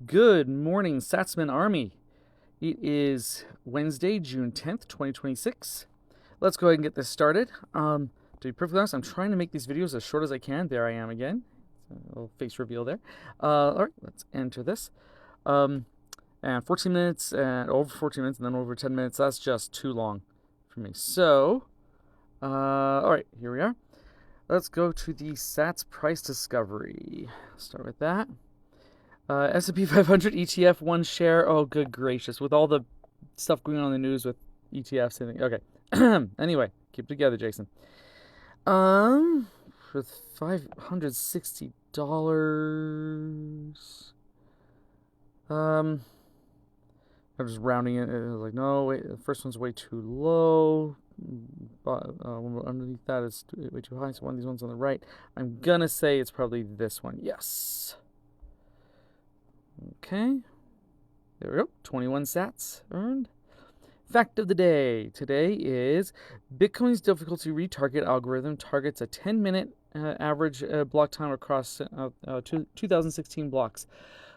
Good morning, Satsman Army. It is Wednesday, June 10th, 2026. Let's go ahead and get this started. To be perfectly honest, I'm trying to make these videos as short as I can. There I am again. A little face reveal there. All right, let's enter this. And 14 minutes, and over 14 minutes, and then over 10 minutes. That's just too long for me. So, all right, here we are. Let's go to the Sats price discovery. Start with that. S&P 500 ETF, one share. Oh, good gracious. With all the stuff going on in the news with ETFs and okay. Anyway, keep it together, Jason. For $560. I'm just rounding it. Like, no, wait, the first one's way too low. Underneath that is way too high. So one of these ones on the right. I'm gonna say it's probably this one. Yes. Okay. There we go. 21 sats earned. Fact of the day. Today is Bitcoin's difficulty retarget algorithm targets a 10-minute average block time across 2016 blocks.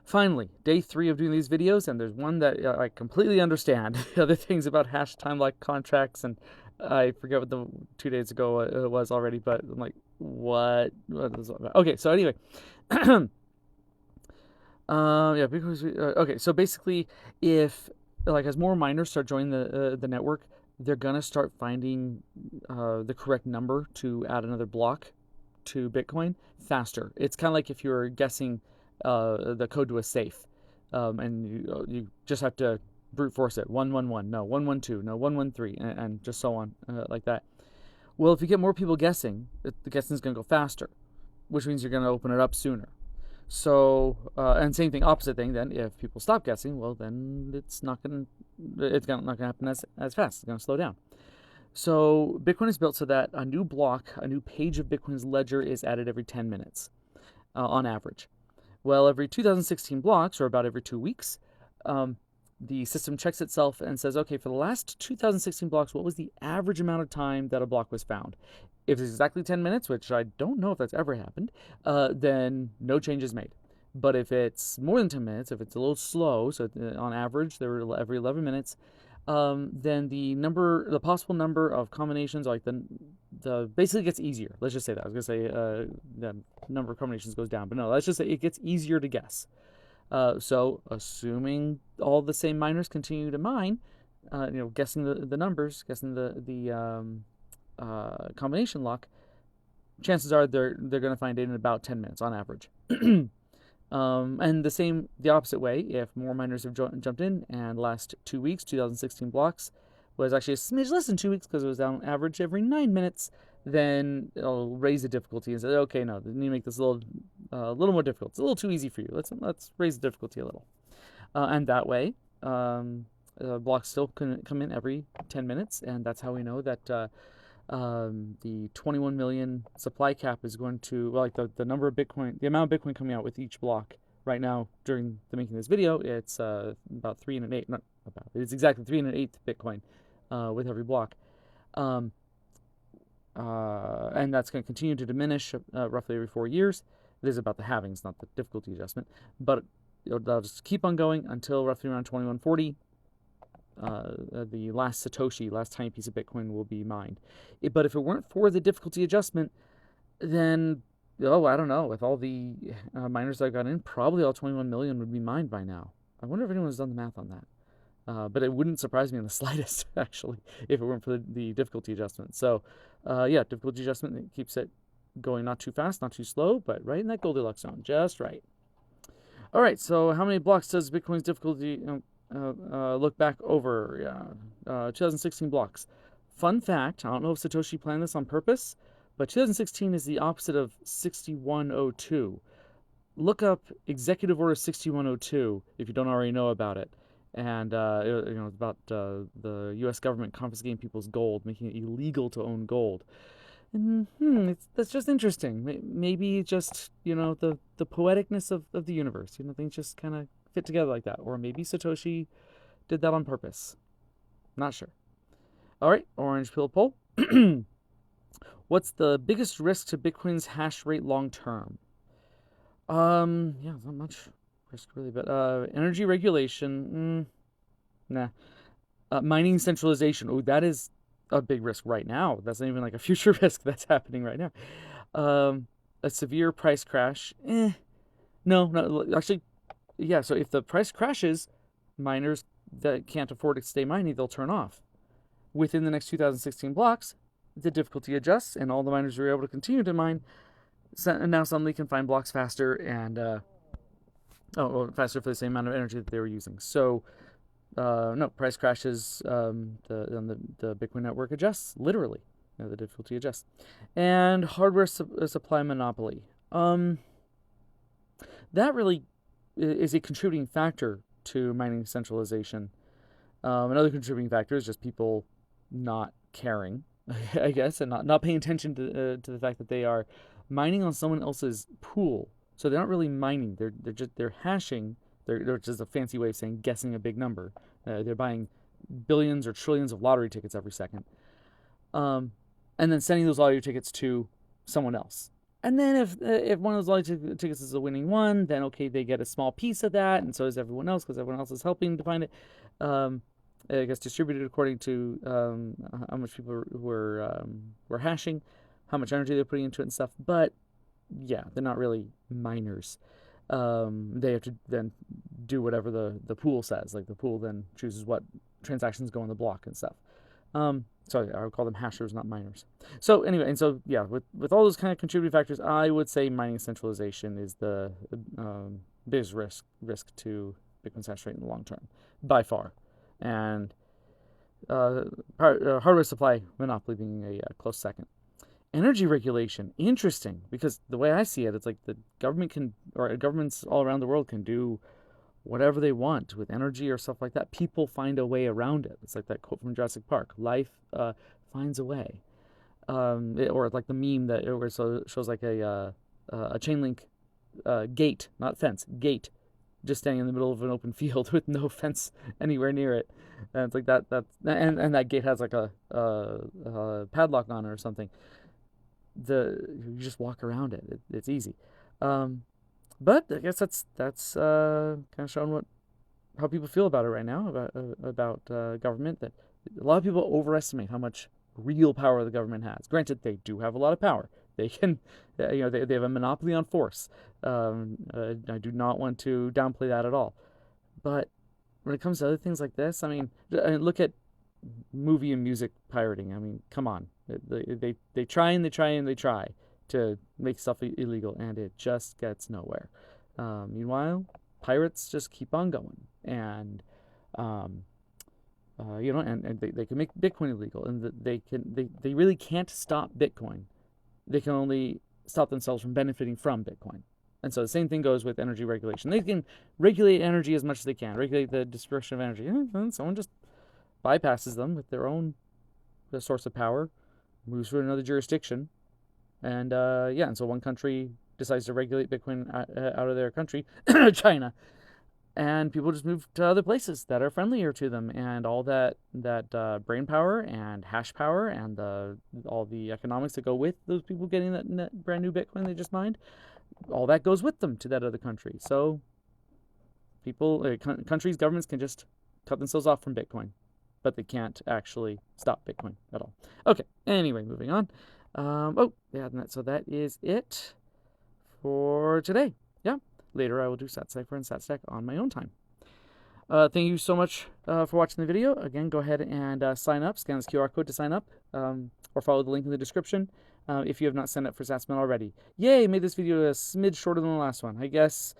Finally, day 3 of doing these videos, and there's one that I completely understand. The other things about hash time like contracts, and I forget what the 2 days ago it was already, but I'm like, what is that about? Okay, so anyway. Yeah, because okay, so basically, if like as more miners start joining the network, they're gonna start finding the correct number to add another block to Bitcoin faster. It's kind of like if you're guessing the code to a safe, and you just have to brute force it. 111, no 112, no 113, and just so on like that. Well, if you get more people guessing, the guessing is gonna go faster, which means you're gonna open it up sooner. So, and same thing, opposite thing. Then, if people stop guessing, well, then it's not gonna happen as fast. It's gonna slow down. So, Bitcoin is built so that a new block, a new page of Bitcoin's ledger is added every 10 minutes, on average. Well, every 2016 blocks, or about every 2 weeks, the system checks itself and says, okay, for the last 2016 blocks, what was the average amount of time that a block was found? If it's exactly 10 minutes, which I don't know if that's ever happened, then no change is made. But if it's more than 10 minutes, if it's a little slow, so on average, they're every 11 minutes, then the possible number of combinations, like the basically gets easier. Let's just say that. I was going to say the number of combinations goes down, but no, let's just say it gets easier to guess. So assuming all the same miners continue to mine, guessing the numbers, guessing the combination lock, chances are they're going to find it in about 10 minutes on average. And the opposite way, if more miners have jumped in, and last 2 weeks, 2016 blocks was actually a smidge less than 2 weeks because it was on average every 9 minutes, then it'll raise the difficulty and say, okay, no, you need to make this a little more difficult. It's a little too easy for you. Let's raise the difficulty a little, and that way, blocks still can come in every 10 minutes, and that's how we know that the 21 million supply cap is going to, well, like the number of Bitcoin, the amount of Bitcoin coming out with each block right now during the making of this video, it's about 3 and an 8, not about, it's exactly 3 and an 8th Bitcoin with every block. And that's going to continue to diminish roughly every 4 years. This is about the halvings, not the difficulty adjustment, but it'll just keep on going until roughly around 2140. The last Satoshi, last tiny piece of Bitcoin will be mined. But if it weren't for the difficulty adjustment, then, I don't know, with all the miners that got in, probably all 21 million would be mined by now. I wonder if anyone's done the math on that. But it wouldn't surprise me in the slightest, actually, if it weren't for the difficulty adjustment. So, yeah, difficulty adjustment keeps it going not too fast, not too slow, but right in that Goldilocks zone, just right. All right, so how many blocks does Bitcoin's difficulty look back over? 2016 blocks. Fun fact, I don't know if Satoshi planned this on purpose, but 2016 is the opposite of 6102. Look up Executive Order 6102 if you don't already know about it. And it's about the U.S. government confiscating people's gold, making it illegal to own gold. And that's just interesting. Maybe just the poeticness of the universe. Things just kind of fit together like that. Or maybe Satoshi did that on purpose. Not sure. All right, orange pill poll. What's the biggest risk to Bitcoin's hash rate long term? Yeah, there's not much risk really, but energy regulation, nah. Mining centralization. Oh, that is a big risk right now. That's not even like a future risk that's happening right now. Um, a severe price crash. No, no. Actually, yeah. So if the price crashes, miners that can't afford to stay mining, they'll turn off. Within the next 2016 blocks, the difficulty adjusts, and all the miners who are able to continue to mine now suddenly can find blocks faster and faster for the same amount of energy that they were using. So no, price crashes. The Bitcoin network adjusts literally. The difficulty adjusts, and hardware supply monopoly. That really is a contributing factor to mining centralization. Another contributing factor is just people not caring, I guess, and not paying attention to the fact that they are mining on someone else's pool. So they're not really mining. They're hashing. They're just a fancy way of saying guessing a big number. They're buying billions or trillions of lottery tickets every second, and then sending those lottery tickets to someone else. And then if one of those lottery tickets is a winning one, then okay, they get a small piece of that, and so does everyone else because everyone else is helping to find it. I guess distributed according to how much people were hashing, how much energy they're putting into it and stuff. But yeah, they're not really miners. They have to then do whatever the pool says. Like the pool then chooses what transactions go on the block and stuff. Sorry, I would call them hashers, not miners. So anyway, and so yeah, with all those kind of contributing factors, I would say mining centralization is the biggest risk to Bitcoin hash rate in the long term, by far, and hardware supply monopoly being a close second. Energy regulation, interesting, because the way I see it, it's like the government can, or governments all around the world can do whatever they want with energy or stuff like that. People find a way around it. It's like that quote from Jurassic Park: "Life finds a way." Or like the meme that where it shows like a chain link gate, not fence, gate, just standing in the middle of an open field with no fence anywhere near it. And it's like and that gate has like a padlock on it or something. You just walk around it. It's easy. But I guess that's kind of showing how people feel about it right now about government. That a lot of people overestimate how much real power the government has. Granted, they do have a lot of power. They can, they have a monopoly on force. I do not want to downplay that at all. But when it comes to other things like this, I mean, look at movie and music pirating. I mean, come on. They try and they try and they try to make stuff illegal, and it just gets nowhere. Meanwhile, pirates just keep on going, and and they can make Bitcoin illegal, and they really can't stop Bitcoin. They can only stop themselves from benefiting from Bitcoin. And so the same thing goes with energy regulation. They can regulate energy as much as they can, regulate the dispersion of energy. And someone just bypasses them with their own source of power, moves to another jurisdiction, and and so one country decides to regulate Bitcoin out of their country, China, and people just move to other places that are friendlier to them, and all that brain power and hash power and all the economics that go with those people getting that brand new Bitcoin they just mined, all that goes with them to that other country. So countries, governments can just cut themselves off from Bitcoin, but they can't actually stop Bitcoin at all. Okay, anyway, moving on. So that is it for today. Yeah, later I will do SatCipher and SatStack on my own time. Thank you so much for watching the video. Again, go ahead and sign up. Scan this QR code to sign up, or follow the link in the description if you have not signed up for Satsman already. Yay, made this video a smidge shorter than the last one. I guess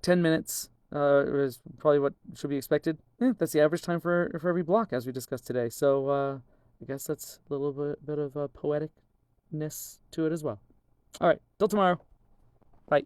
10 minutes is probably what should be expected. That's the average time for every block, as we discussed today. So I guess that's a little bit of poeticness to it as well. All right, till tomorrow. Bye.